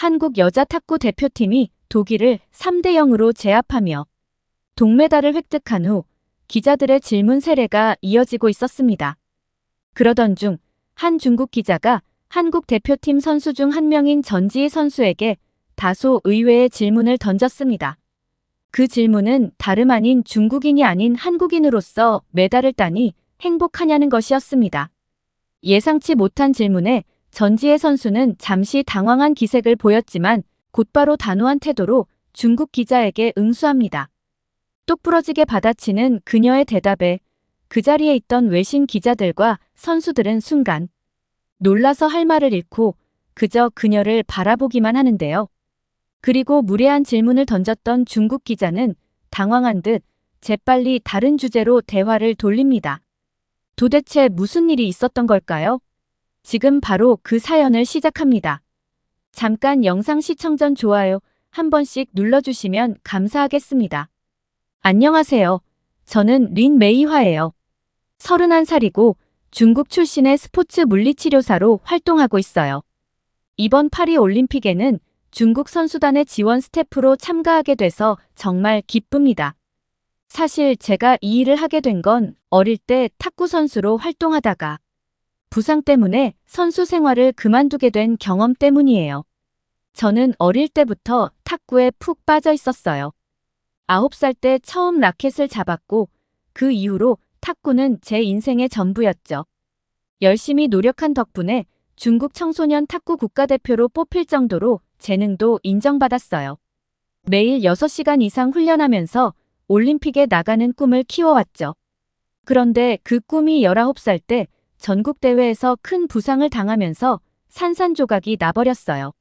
한국 여자 탁구 대표팀이 독일을 3대 0으로 제압하며 동메달을 획득한 후 기자들의 질문 세례가 이어지고 있었습니다. 그러던 중 한 중국 기자가 한국 대표팀 선수 중 한 명인 전지희 선수에게 다소 의외의 질문을 던졌습니다. 그 질문은 다름 아닌 중국인이 아닌 한국인으로서 메달을 따니 행복하냐는 것이었습니다. 예상치 못한 질문에 전지혜 선수는 잠시 당황한 기색을 보였지만 곧바로 단호한 태도로 중국 기자에게 응수합니다. 똑부러지게 받아치는 그녀의 대답에 그 자리에 있던 외신 기자들과 선수들은 순간 놀라서 할 말을 잃고 그저 그녀를 바라보기만 하는데요. 그리고 무례한 질문을 던졌던 중국 기자는 당황한 듯 재빨리 다른 주제로 대화를 돌립니다. 도대체 무슨 일이 있었던 걸까요? 지금 바로 그 사연을 시작합니다. 잠깐 영상 시청 전 좋아요 한 번씩 눌러주시면 감사하겠습니다. 안녕하세요. 저는 린 메이화예요. 31살이고 중국 출신의 스포츠 물리치료사로 활동하고 있어요. 이번 파리 올림픽에는 중국 선수단의 지원 스태프로 참가하게 돼서 정말 기쁩니다. 사실 제가 이 일을 하게 된 건 어릴 때 탁구 선수로 활동하다가 부상 때문에 선수 생활을 그만두게 된 경험 때문이에요. 저는 어릴 때부터 탁구에 푹 빠져 있었어요. 9살 때 처음 라켓을 잡았고 그 이후로 탁구는 제 인생의 전부였죠. 열심히 노력한 덕분에 중국 청소년 탁구 국가대표로 뽑힐 정도로 재능도 인정받았어요. 매일 6시간 이상 훈련하면서 올림픽에 나가는 꿈을 키워왔죠. 그런데 그 꿈이 19살 때 전국대회에서 큰 부상을 당하면서 산산조각이 나버렸어요.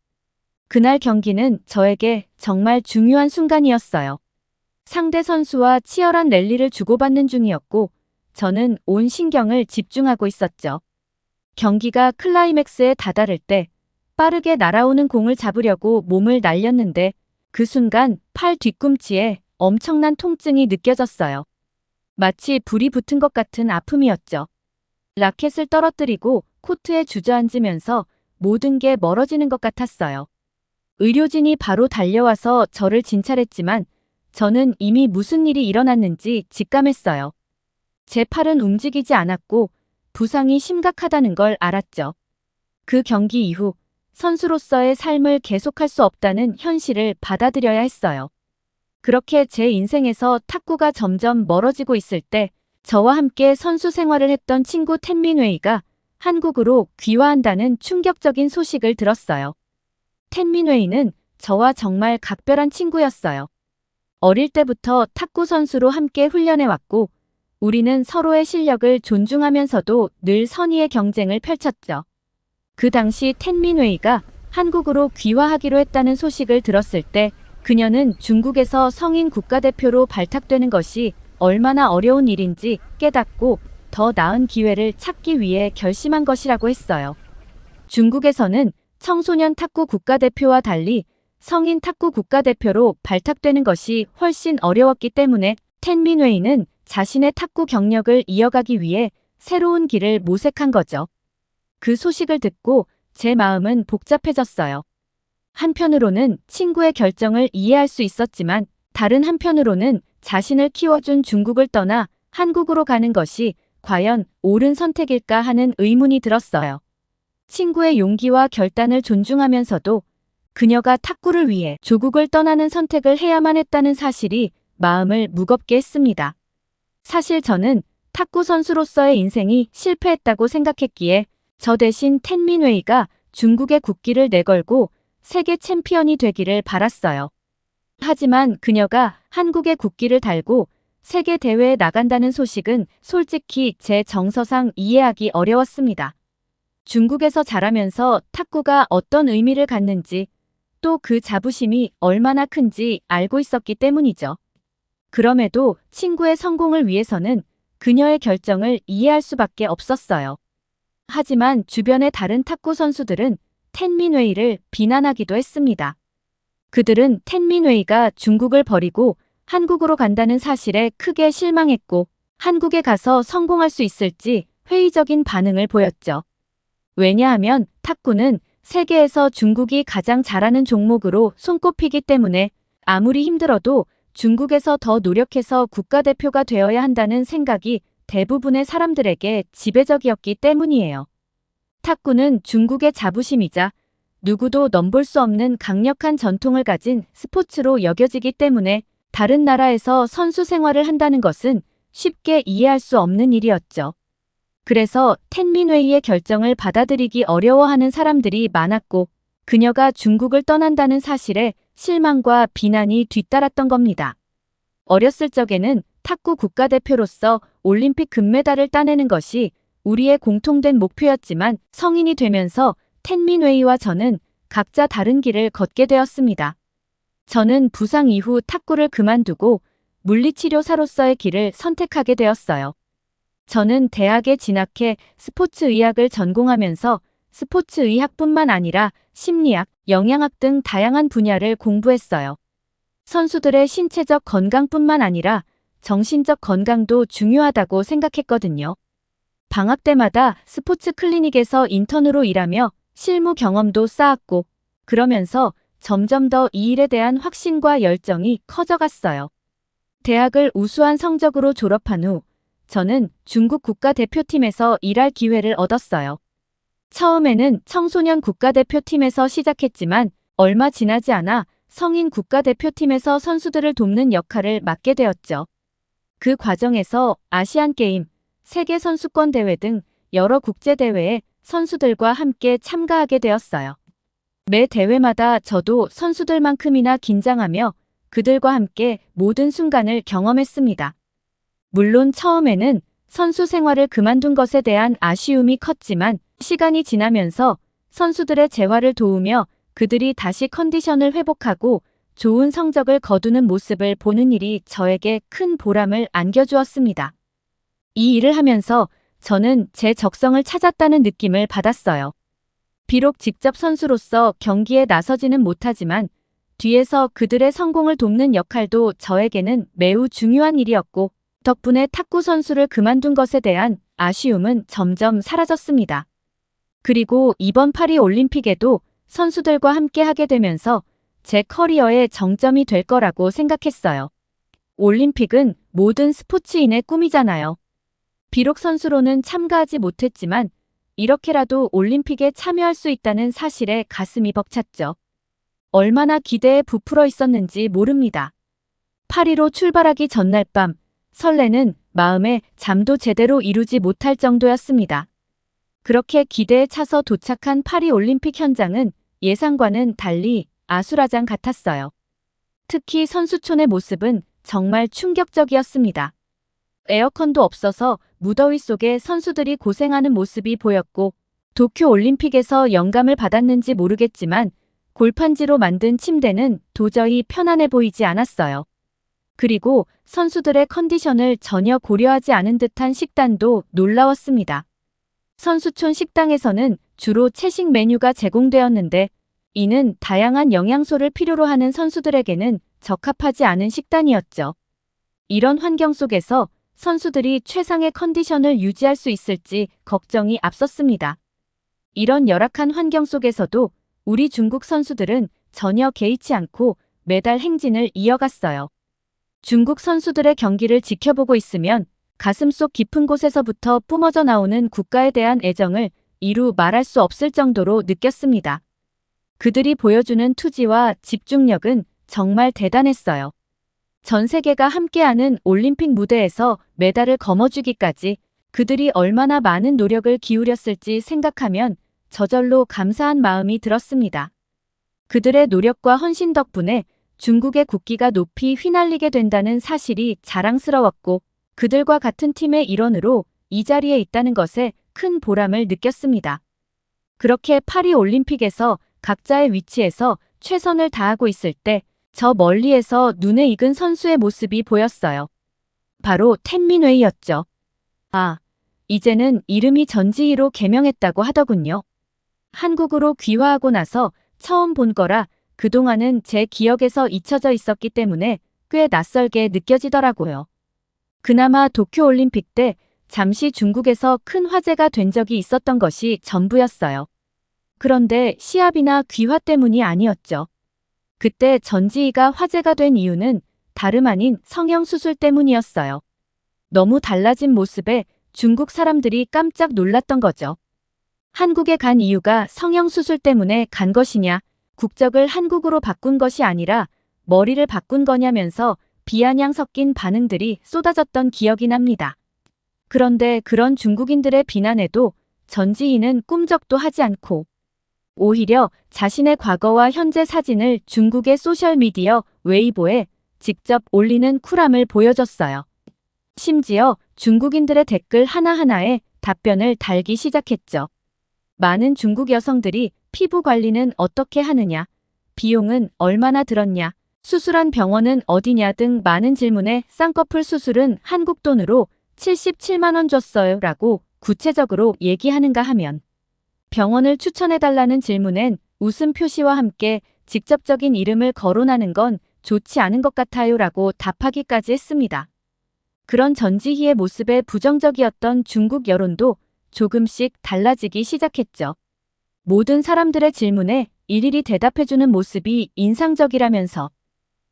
그날 경기는 저에게 정말 중요한 순간이었어요. 상대 선수와 치열한 랠리를 주고받는 중이었고 저는 온 신경을 집중하고 있었죠. 경기가 클라이맥스에 다다를 때 빠르게 날아오는 공을 잡으려고 몸을 날렸는데 그 순간 팔 뒤꿈치에 엄청난 통증이 느껴졌어요. 마치 불이 붙은 것 같은 아픔이었죠. 라켓을 떨어뜨리고 코트에 주저앉으면서 모든 게 멀어지는 것 같았어요. 의료진이 바로 달려와서 저를 진찰했지만 저는 이미 무슨 일이 일어났는지 직감했어요. 제 팔은 움직이지 않았고 부상이 심각하다는 걸 알았죠. 그 경기 이후 선수로서의 삶을 계속할 수 없다는 현실을 받아들여야 했어요. 그렇게 제 인생에서 탁구가 점점 멀어지고 있을 때 저와 함께 선수 생활을 했던 친구 텐민웨이가 한국으로 귀화한다는 충격적인 소식을 들었어요. 텐민웨이는 저와 정말 각별한 친구였어요. 어릴 때부터 탁구 선수로 함께 훈련해왔고 우리는 서로의 실력을 존중하면서도 늘 선의의 경쟁을 펼쳤죠. 그 당시 텐민웨이가 한국으로 귀화하기로 했다는 소식을 들었을 때 그녀는 중국에서 성인 국가대표로 발탁되는 것이 얼마나 어려운 일인지 깨닫고 더 나은 기회를 찾기 위해 결심한 것이라고 했어요. 중국에서는 청소년 탁구 국가대표와 달리 성인 탁구 국가대표로 발탁되는 것이 훨씬 어려웠기 때문에 텐민웨이는 자신의 탁구 경력을 이어가기 위해 새로운 길을 모색한 거죠. 그 소식을 듣고 제 마음은 복잡해졌어요. 한편으로는 친구의 결정을 이해할 수 있었지만 다른 한편으로는 자신을 키워준 중국을 떠나 한국으로 가는 것이 과연 옳은 선택일까 하는 의문이 들었어요. 친구의 용기와 결단을 존중하면서도 그녀가 탁구를 위해 조국을 떠나는 선택을 해야만 했다는 사실이 마음을 무겁게 했습니다. 사실 저는 탁구 선수로서의 인생이 실패했다고 생각했기에 저 대신 텐민웨이가 중국의 국기를 내걸고 세계 챔피언이 되기를 바랐어요. 하지만 그녀가 한국의 국기를 달고 세계 대회에 나간다는 소식은 솔직히 제 정서상 이해하기 어려웠습니다. 중국에서 자라면서 탁구가 어떤 의미를 갖는지 또 그 자부심이 얼마나 큰지 알고 있었기 때문이죠. 그럼에도 친구의 성공을 위해서는 그녀의 결정을 이해할 수밖에 없었어요. 하지만 주변의 다른 탁구 선수들은 텐민웨이를 비난하기도 했습니다. 그들은 텐민웨이가 중국을 버리고 한국으로 간다는 사실에 크게 실망했고 한국에 가서 성공할 수 있을지 회의적인 반응을 보였죠. 왜냐하면 탁구는 세계에서 중국이 가장 잘하는 종목으로 손꼽히기 때문에 아무리 힘들어도 중국에서 더 노력해서 국가대표가 되어야 한다는 생각이 대부분의 사람들에게 지배적이었기 때문이에요. 탁구는 중국의 자부심이자 누구도 넘볼 수 없는 강력한 전통을 가진 스포츠로 여겨지기 때문에 다른 나라에서 선수 생활을 한다는 것은 쉽게 이해할 수 없는 일이었죠. 그래서 텐민웨이의 결정을 받아들이기 어려워하는 사람들이 많았고 그녀가 중국을 떠난다는 사실에 실망과 비난이 뒤따랐던 겁니다. 어렸을 적에는 탁구 국가대표로서 올림픽 금메달을 따내는 것이 우리의 공통된 목표였지만 성인이 되면서 텐민웨이와 저는 각자 다른 길을 걷게 되었습니다. 저는 부상 이후 탁구를 그만두고 물리치료사로서의 길을 선택하게 되었어요. 저는 대학에 진학해 스포츠의학을 전공하면서 스포츠의학뿐만 아니라 심리학, 영양학 등 다양한 분야를 공부했어요. 선수들의 신체적 건강뿐만 아니라 정신적 건강도 중요하다고 생각했거든요. 방학 때마다 스포츠 클리닉에서 인턴으로 일하며 실무 경험도 쌓았고 그러면서 점점 더 이 일에 대한 확신과 열정이 커져갔어요. 대학을 우수한 성적으로 졸업한 후 저는 중국 국가대표팀에서 일할 기회를 얻었어요. 처음에는 청소년 국가대표팀에서 시작했지만 얼마 지나지 않아 성인 국가대표팀에서 선수들을 돕는 역할을 맡게 되었죠. 그 과정에서 아시안게임, 세계선수권대회 등 여러 국제대회에 선수들과 함께 참가하게 되었어요. 매 대회마다 저도 선수들만큼이나 긴장하며 그들과 함께 모든 순간을 경험했습니다. 물론 처음에는 선수 생활을 그만둔 것에 대한 아쉬움이 컸지만 시간이 지나면서 선수들의 재활을 도우며 그들이 다시 컨디션을 회복하고 좋은 성적을 거두는 모습을 보는 일이 저에게 큰 보람을 안겨주었습니다. 이 일을 하면서 저는 제 적성을 찾았다는 느낌을 받았어요. 비록 직접 선수로서 경기에 나서지는 못하지만 뒤에서 그들의 성공을 돕는 역할도 저에게는 매우 중요한 일이었고 덕분에 탁구 선수를 그만둔 것에 대한 아쉬움은 점점 사라졌습니다. 그리고 이번 파리 올림픽에도 선수들과 함께 하게 되면서 제 커리어의 정점이 될 거라고 생각했어요. 올림픽은 모든 스포츠인의 꿈이잖아요. 비록 선수로는 참가하지 못했지만 이렇게라도 올림픽에 참여할 수 있다는 사실에 가슴이 벅찼죠. 얼마나 기대에 부풀어 있었는지 모릅니다. 파리로 출발하기 전날 밤 설레는 마음에 잠도 제대로 이루지 못할 정도였습니다. 그렇게 기대에 차서 도착한 파리 올림픽 현장은 예상과는 달리 아수라장 같았어요. 특히 선수촌의 모습은 정말 충격적이었습니다. 에어컨도 없어서 무더위 속에 선수들이 고생하는 모습이 보였고 도쿄 올림픽에서 영감을 받았는지 모르겠지만 골판지로 만든 침대는 도저히 편안해 보이지 않았어요. 그리고 선수들의 컨디션을 전혀 고려하지 않은 듯한 식단도 놀라웠습니다. 선수촌 식당에서는 주로 채식 메뉴가 제공되었는데 이는 다양한 영양소를 필요로 하는 선수들에게는 적합하지 않은 식단이었죠. 이런 환경 속에서 선수들이 최상의 컨디션을 유지할 수 있을지 걱정이 앞섰습니다. 이런 열악한 환경 속에서도 우리 중국 선수들은 전혀 개의치 않고 메달 행진을 이어갔어요. 중국 선수들의 경기를 지켜보고 있으면 가슴속 깊은 곳에서부터 뿜어져 나오는 국가에 대한 애정을 이루 말할 수 없을 정도로 느꼈습니다. 그들이 보여주는 투지와 집중력은 정말 대단했어요. 전 세계가 함께하는 올림픽 무대에서 메달을 거머쥐기까지 그들이 얼마나 많은 노력을 기울였을지 생각하면 저절로 감사한 마음이 들었습니다. 그들의 노력과 헌신 덕분에 중국의 국기가 높이 휘날리게 된다는 사실이 자랑스러웠고 그들과 같은 팀의 일원으로 이 자리에 있다는 것에 큰 보람을 느꼈습니다. 그렇게 파리 올림픽에서 각자의 위치에서 최선을 다하고 있을 때 저 멀리에서 눈에 익은 선수의 모습이 보였어요. 바로 텐민웨이였죠. 아, 이제는 이름이 전지희로 개명했다고 하더군요. 한국으로 귀화하고 나서 처음 본 거라 그동안은 제 기억에서 잊혀져 있었기 때문에 꽤 낯설게 느껴지더라고요. 그나마 도쿄올림픽 때 잠시 중국에서 큰 화제가 된 적이 있었던 것이 전부였어요. 그런데 시합이나 귀화 때문이 아니었죠. 그때 전지희가 화제가 된 이유는 다름 아닌 성형수술 때문이었어요. 너무 달라진 모습에 중국 사람들이 깜짝 놀랐던 거죠. 한국에 간 이유가 성형수술 때문에 간 것이냐, 국적을 한국으로 바꾼 것이 아니라 머리를 바꾼 거냐면서 비아냥 섞인 반응들이 쏟아졌던 기억이 납니다. 그런데 그런 중국인들의 비난에도 전지희는 꿈쩍도 하지 않고 오히려 자신의 과거와 현재 사진을 중국의 소셜미디어 웨이보에 직접 올리는 쿨함을 보여줬어요. 심지어 중국인들의 댓글 하나하나에 답변을 달기 시작했죠. 많은 중국 여성들이 피부 관리는 어떻게 하느냐, 비용은 얼마나 들었냐, 수술한 병원은 어디냐 등 많은 질문에 쌍꺼풀 수술은 한국 돈으로 77만 원 줬어요 라고 구체적으로 얘기하는가 하면 병원을 추천해달라는 질문엔 웃음 표시와 함께 직접적인 이름을 거론하는 건 좋지 않은 것 같아요 라고 답하기까지 했습니다. 그런 전지희의 모습에 부정적이었던 중국 여론도 조금씩 달라지기 시작했죠. 모든 사람들의 질문에 일일이 대답해주는 모습이 인상적이라면서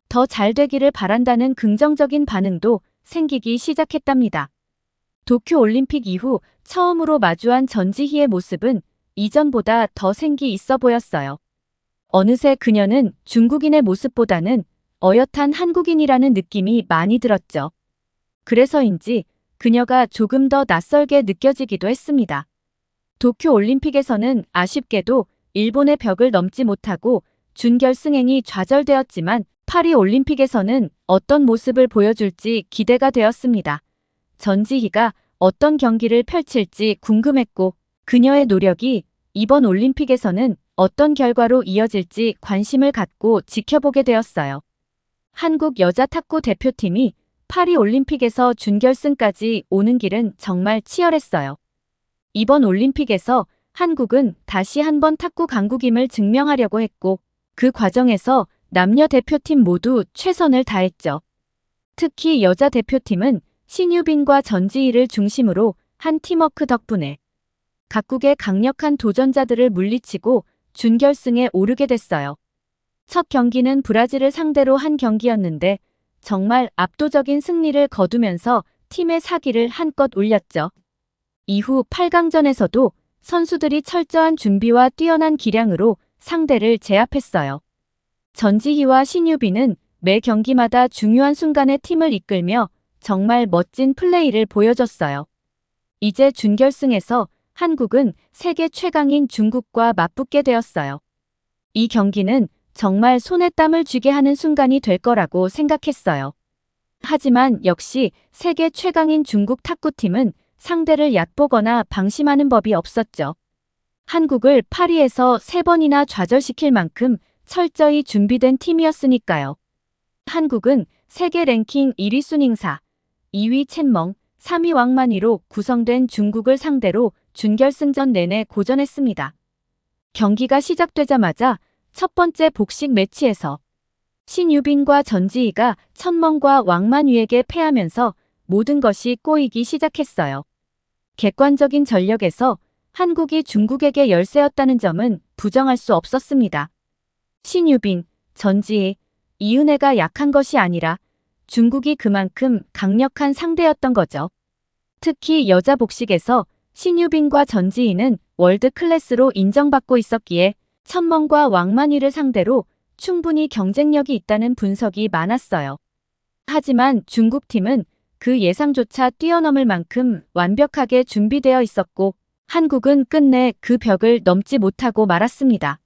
더 잘 되기를 바란다는 긍정적인 반응도 생기기 시작했답니다. 도쿄올림픽 이후 처음으로 마주한 전지희의 모습은 이전보다 더 생기 있어 보였어요. 어느새 그녀는 중국인의 모습보다는 어엿한 한국인이라는 느낌이 많이 들었죠. 그래서인지 그녀가 조금 더 낯설게 느껴지기도 했습니다. 도쿄올림픽에서는 아쉽게도 일본의 벽을 넘지 못하고 준결승행이 좌절되었지만 파리올림픽에서는 어떤 모습을 보여줄지 기대가 되었습니다. 전지희가 어떤 경기를 펼칠지 궁금했고 그녀의 노력이 이번 올림픽에서는 어떤 결과로 이어질지 관심을 갖고 지켜보게 되었어요. 한국 여자 탁구 대표팀이 파리올림픽에서 준결승까지 오는 길은 정말 치열했어요. 이번 올림픽에서 한국은 다시 한번 탁구 강국임을 증명하려고 했고 그 과정에서 남녀 대표팀 모두 최선을 다했죠. 특히 여자 대표팀은 신유빈과 전지희를 중심으로 한 팀워크 덕분에 각국의 강력한 도전자들을 물리치고 준결승에 오르게 됐어요. 첫 경기는 브라질을 상대로 한 경기였는데 정말 압도적인 승리를 거두면서 팀의 사기를 한껏 올렸죠. 이후 8강전에서도 선수들이 철저한 준비와 뛰어난 기량으로 상대를 제압했어요. 전지희와 신유빈은 매 경기마다 중요한 순간에 팀을 이끌며 정말 멋진 플레이를 보여줬어요. 이제 준결승에서 한국은 세계 최강인 중국과 맞붙게 되었어요. 이 경기는 정말 손에 땀을 쥐게 하는 순간이 될 거라고 생각했어요. 하지만 역시 세계 최강인 중국 탁구팀은 상대를 얕보거나 방심하는 법이 없었죠. 한국을 파리에서 3번이나 좌절시킬 만큼 철저히 준비된 팀이었으니까요. 한국은 세계 랭킹 1위 순잉사, 2위 첸멍, 3위 왕만이로 구성된 중국을 상대로 준결승전 내내 고전했습니다. 경기가 시작되자마자 첫 번째 복식 매치에서 신유빈과 전지희가 천멍과 왕만위에게 패하면서 모든 것이 꼬이기 시작했어요. 객관적인 전력에서 한국이 중국에게 열세였다는 점은 부정할 수 없었습니다. 신유빈, 전지희, 이은혜가 약한 것이 아니라 중국이 그만큼 강력한 상대였던 거죠. 특히 여자 복식에서 신유빈과 전지희는 월드 클래스로 인정받고 있었기에 천멍과 왕만위를 상대로 충분히 경쟁력이 있다는 분석이 많았어요. 하지만 중국팀은 그 예상조차 뛰어넘을 만큼 완벽하게 준비되어 있었고 한국은 끝내 그 벽을 넘지 못하고 말았습니다.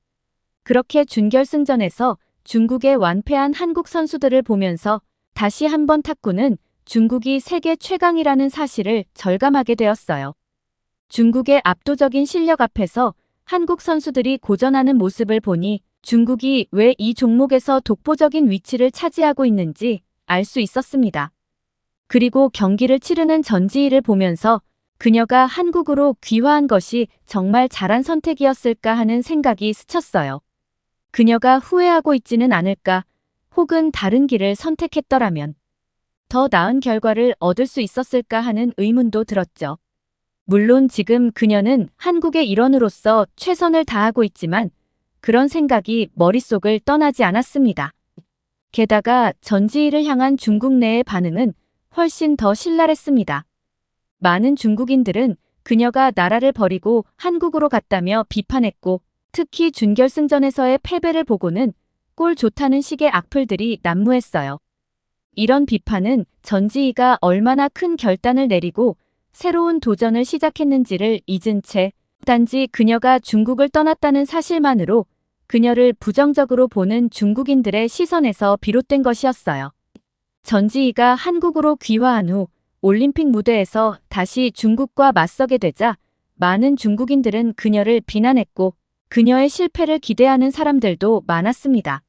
그렇게 준결승전에서 중국에 완패한 한국 선수들을 보면서 다시 한번 탁구는 중국이 세계 최강이라는 사실을 절감하게 되었어요. 중국의 압도적인 실력 앞에서 한국 선수들이 고전하는 모습을 보니 중국이 왜 이 종목에서 독보적인 위치를 차지하고 있는지 알 수 있었습니다. 그리고 경기를 치르는 전지희를 보면서 그녀가 한국으로 귀화한 것이 정말 잘한 선택이었을까 하는 생각이 스쳤어요. 그녀가 후회하고 있지는 않을까, 혹은 다른 길을 선택했더라면 더 나은 결과를 얻을 수 있었을까 하는 의문도 들었죠. 물론 지금 그녀는 한국의 일원으로서 최선을 다하고 있지만 그런 생각이 머릿속을 떠나지 않았습니다. 게다가 전지희를 향한 중국 내의 반응은 훨씬 더 신랄했습니다. 많은 중국인들은 그녀가 나라를 버리고 한국으로 갔다며 비판했고, 특히 준결승전에서의 패배를 보고는 꼴 좋다는 식의 악플들이 난무했어요. 이런 비판은 전지희가 얼마나 큰 결단을 내리고 새로운 도전을 시작했는지를 잊은 채 단지 그녀가 중국을 떠났다는 사실만으로 그녀를 부정적으로 보는 중국인들의 시선에서 비롯된 것이었어요. 전지희가 한국으로 귀화한 후 올림픽 무대에서 다시 중국과 맞서게 되자 많은 중국인들은 그녀를 비난했고 그녀의 실패를 기대하는 사람들도 많았습니다.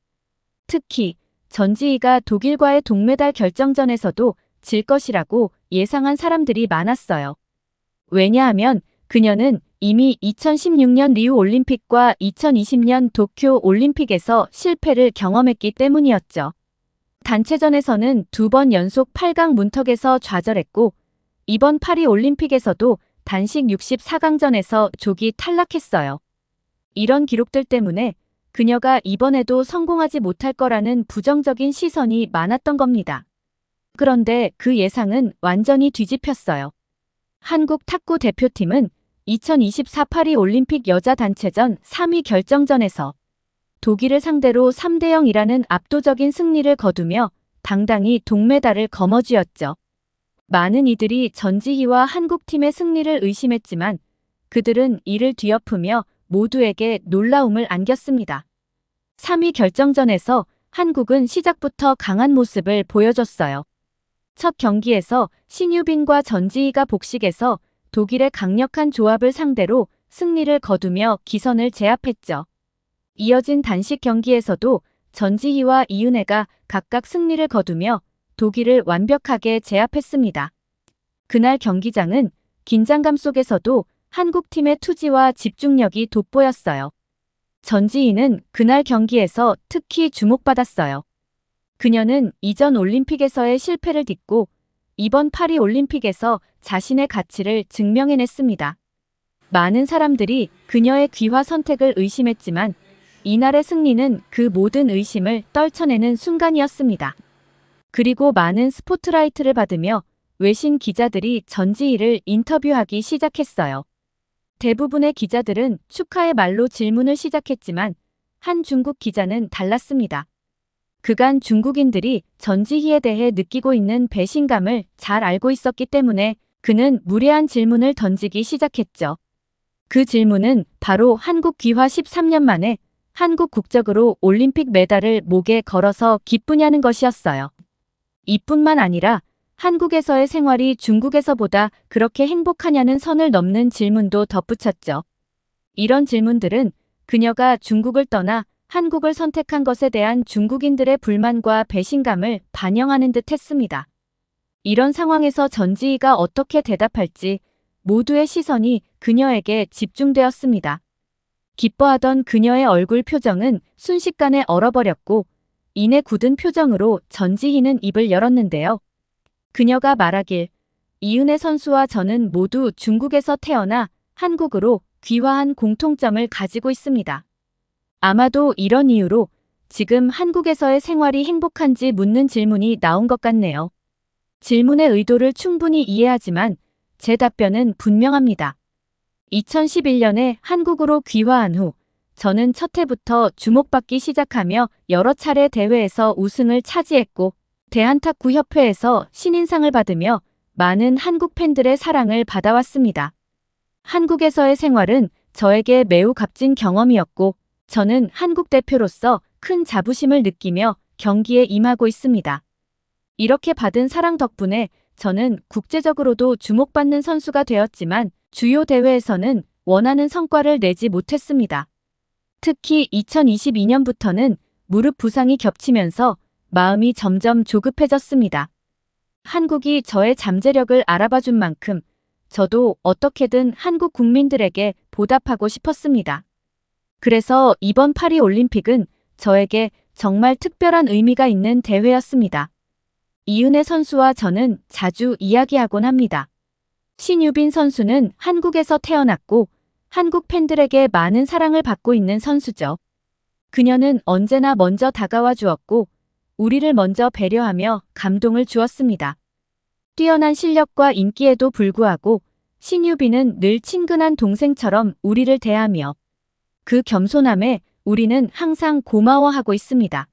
특히 전지희가 독일과의 동메달 결정전에서도 질 것이라고 예상한 사람들이 많았어요. 왜냐하면 그녀는 이미 2016년 리우 올림픽과 2020년 도쿄 올림픽에서 실패를 경험했기 때문이었죠. 단체전에서는 2번 연속 8강 문턱에서 좌절했고 이번 파리 올림픽에서도 단식 64강전에서 조기 탈락했어요. 이런 기록들 때문에 그녀가 이번에도 성공하지 못할 거라는 부정적인 시선이 많았던 겁니다. 그런데 그 예상은 완전히 뒤집혔어요. 한국 탁구 대표팀은 2024 파리 올림픽 여자 단체전 3위 결정전에서 독일을 상대로 3대0이라는 압도적인 승리를 거두며 당당히 동메달을 거머쥐었죠. 많은 이들이 전지희와 한국팀의 승리를 의심했지만 그들은 이를 뒤엎으며 모두에게 놀라움을 안겼습니다. 3위 결정전에서 한국은 시작부터 강한 모습을 보여줬어요. 첫 경기에서 신유빈과 전지희가 복식에서 독일의 강력한 조합을 상대로 승리를 거두며 기선을 제압했죠. 이어진 단식 경기에서도 전지희와 이은혜가 각각 승리를 거두며 독일을 완벽하게 제압했습니다. 그날 경기장은 긴장감 속에서도 한국팀의 투지와 집중력이 돋보였어요. 전지희는 그날 경기에서 특히 주목받았어요. 그녀는 이전 올림픽에서의 실패를 딛고 이번 파리 올림픽에서 자신의 가치를 증명해냈습니다. 많은 사람들이 그녀의 귀화 선택을 의심했지만 이날의 승리는 그 모든 의심을 떨쳐내는 순간이었습니다. 그리고 많은 스포트라이트를 받으며 외신 기자들이 전지희를 인터뷰하기 시작했어요. 대부분의 기자들은 축하의 말로 질문을 시작했지만 한 중국 기자는 달랐습니다. 그간 중국인들이 전지희에 대해 느끼고 있는 배신감을 잘 알고 있었기 때문에 그는 무례한 질문을 던지기 시작했죠. 그 질문은 바로 한국 귀화 13년 만에 한국 국적으로 올림픽 메달을 목에 걸어서 기쁘냐는 것이었어요. 이뿐만 아니라 한국에서의 생활이 중국에서보다 그렇게 행복하냐는 선을 넘는 질문도 덧붙였죠. 이런 질문들은 그녀가 중국을 떠나 한국을 선택한 것에 대한 중국인들의 불만과 배신감을 반영하는 듯 했습니다. 이런 상황에서 전지희가 어떻게 대답할지 모두의 시선이 그녀에게 집중되었습니다. 기뻐하던 그녀의 얼굴 표정은 순식간에 얼어버렸고 이내 굳은 표정으로 전지희는 입을 열었는데요. 그녀가 말하길 이은혜 선수와 저는 모두 중국에서 태어나 한국으로 귀화한 공통점을 가지고 있습니다. 아마도 이런 이유로 지금 한국에서의 생활이 행복한지 묻는 질문이 나온 것 같네요. 질문의 의도를 충분히 이해하지만 제 답변은 분명합니다. 2011년에 한국으로 귀화한 후 저는 첫 해부터 주목받기 시작하며 여러 차례 대회에서 우승을 차지했고 대한탁구협회에서 신인상을 받으며 많은 한국 팬들의 사랑을 받아왔습니다. 한국에서의 생활은 저에게 매우 값진 경험이었고 저는 한국 대표로서 큰 자부심을 느끼며 경기에 임하고 있습니다. 이렇게 받은 사랑 덕분에 저는 국제적으로도 주목받는 선수가 되었지만 주요 대회에서는 원하는 성과를 내지 못했습니다. 특히 2022년부터는 무릎 부상이 겹치면서 마음이 점점 조급해졌습니다. 한국이 저의 잠재력을 알아봐준 만큼 저도 어떻게든 한국 국민들에게 보답하고 싶었습니다. 그래서 이번 파리 올림픽은 저에게 정말 특별한 의미가 있는 대회였습니다. 이은혜 선수와 저는 자주 이야기하곤 합니다. 신유빈 선수는 한국에서 태어났고 한국 팬들에게 많은 사랑을 받고 있는 선수죠. 그녀는 언제나 먼저 다가와 주었고 우리를 먼저 배려하며 감동을 주었습니다. 뛰어난 실력과 인기에도 불구하고 신유빈은 늘 친근한 동생처럼 우리를 대하며 그 겸손함에 우리는 항상 고마워하고 있습니다.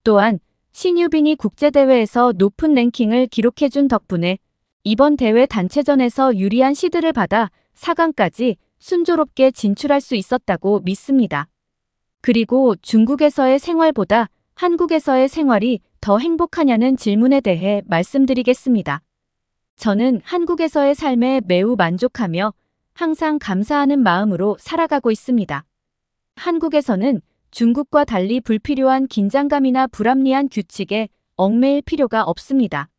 또한 신유빈이 국제대회에서 높은 랭킹을 기록해준 덕분에 이번 대회 단체전에서 유리한 시드를 받아 4강까지 순조롭게 진출할 수 있었다고 믿습니다. 그리고 중국에서의 생활보다 한국에서의 생활이 더 행복하냐는 질문에 대해 말씀드리겠습니다. 저는 한국에서의 삶에 매우 만족하며 항상 감사하는 마음으로 살아가고 있습니다. 한국에서는 중국과 달리 불필요한 긴장감이나 불합리한 규칙에 얽매일 필요가 없습니다.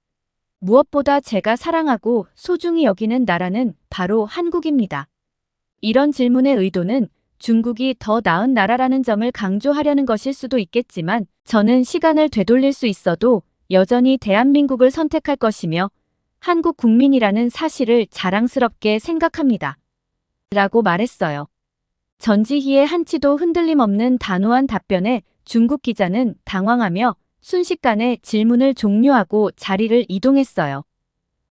무엇보다 제가 사랑하고 소중히 여기는 나라는 바로 한국입니다. 이런 질문의 의도는 중국이 더 나은 나라라는 점을 강조하려는 것일 수도 있겠지만 저는 시간을 되돌릴 수 있어도 여전히 대한민국을 선택할 것이며 한국 국민이라는 사실을 자랑스럽게 생각합니다. 라고 말했어요. 전지희의 한치도 흔들림 없는 단호한 답변에 중국 기자는 당황하며 순식간에 질문을 종료하고 자리를 이동했어요.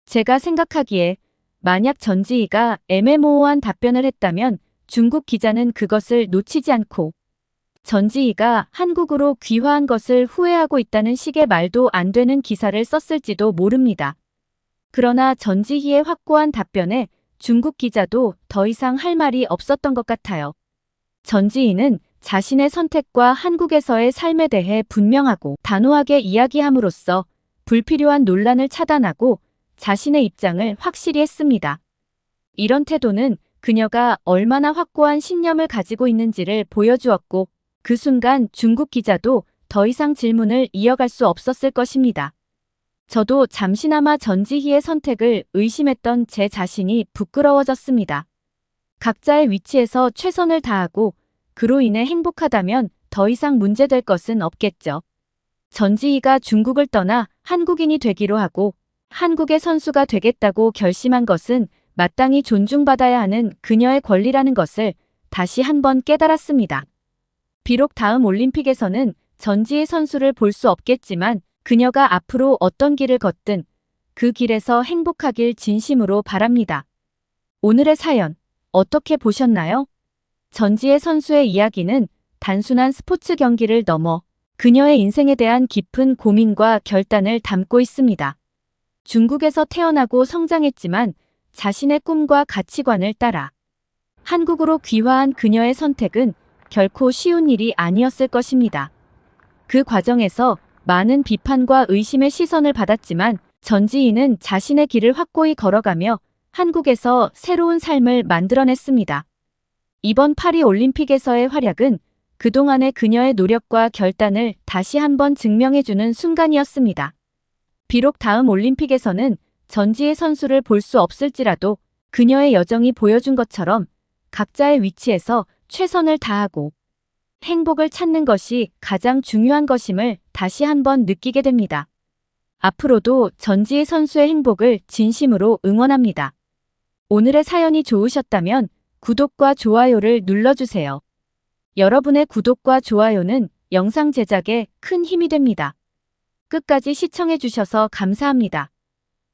제가 생각하기에 만약 전지희가 애매모호한 답변을 했다면 중국 기자는 그것을 놓치지 않고 전지희가 한국으로 귀화한 것을 후회하고 있다는 식의 말도 안 되는 기사를 썼을지도 모릅니다. 그러나 전지희의 확고한 답변에 중국 기자도 더 이상 할 말이 없었던 것 같아요. 전지희는 자신의 선택과 한국에서의 삶에 대해 분명하고 단호하게 이야기함으로써 불필요한 논란을 차단하고 자신의 입장을 확실히 했습니다. 이런 태도는 그녀가 얼마나 확고한 신념을 가지고 있는지를 보여주었고 그 순간 중국 기자도 더 이상 질문을 이어갈 수 없었을 것입니다. 저도 잠시나마 전지희의 선택을 의심했던 제 자신이 부끄러워졌습니다. 각자의 위치에서 최선을 다하고 그로 인해 행복하다면 더 이상 문제될 것은 없겠죠. 전지희가 중국을 떠나 한국인이 되기로 하고 한국의 선수가 되겠다고 결심한 것은 마땅히 존중받아야 하는 그녀의 권리라는 것을 다시 한번 깨달았습니다. 비록 다음 올림픽에서는 전지희 선수를 볼 수 없겠지만 그녀가 앞으로 어떤 길을 걷든 그 길에서 행복하길 진심으로 바랍니다. 오늘의 사연 어떻게 보셨나요? 전지희 선수의 이야기는 단순한 스포츠 경기를 넘어 그녀의 인생에 대한 깊은 고민과 결단을 담고 있습니다. 중국에서 태어나고 성장했지만 자신의 꿈과 가치관을 따라 한국으로 귀화한 그녀의 선택은 결코 쉬운 일이 아니었을 것입니다. 그 과정에서 많은 비판과 의심의 시선을 받았지만 전지희는 자신의 길을 확고히 걸어가며 한국에서 새로운 삶을 만들어냈습니다. 이번 파리 올림픽에서의 활약은 그동안의 그녀의 노력과 결단을 다시 한번 증명해주는 순간이었습니다. 비록 다음 올림픽에서는 전지희 선수를 볼 수 없을지라도 그녀의 여정이 보여준 것처럼 각자의 위치에서 최선을 다하고 행복을 찾는 것이 가장 중요한 것임을 다시 한번 느끼게 됩니다. 앞으로도 전지희 선수의 행복을 진심으로 응원합니다. 오늘의 사연이 좋으셨다면 구독과 좋아요를 눌러주세요. 여러분의 구독과 좋아요는 영상 제작에 큰 힘이 됩니다. 끝까지 시청해주셔서 감사합니다.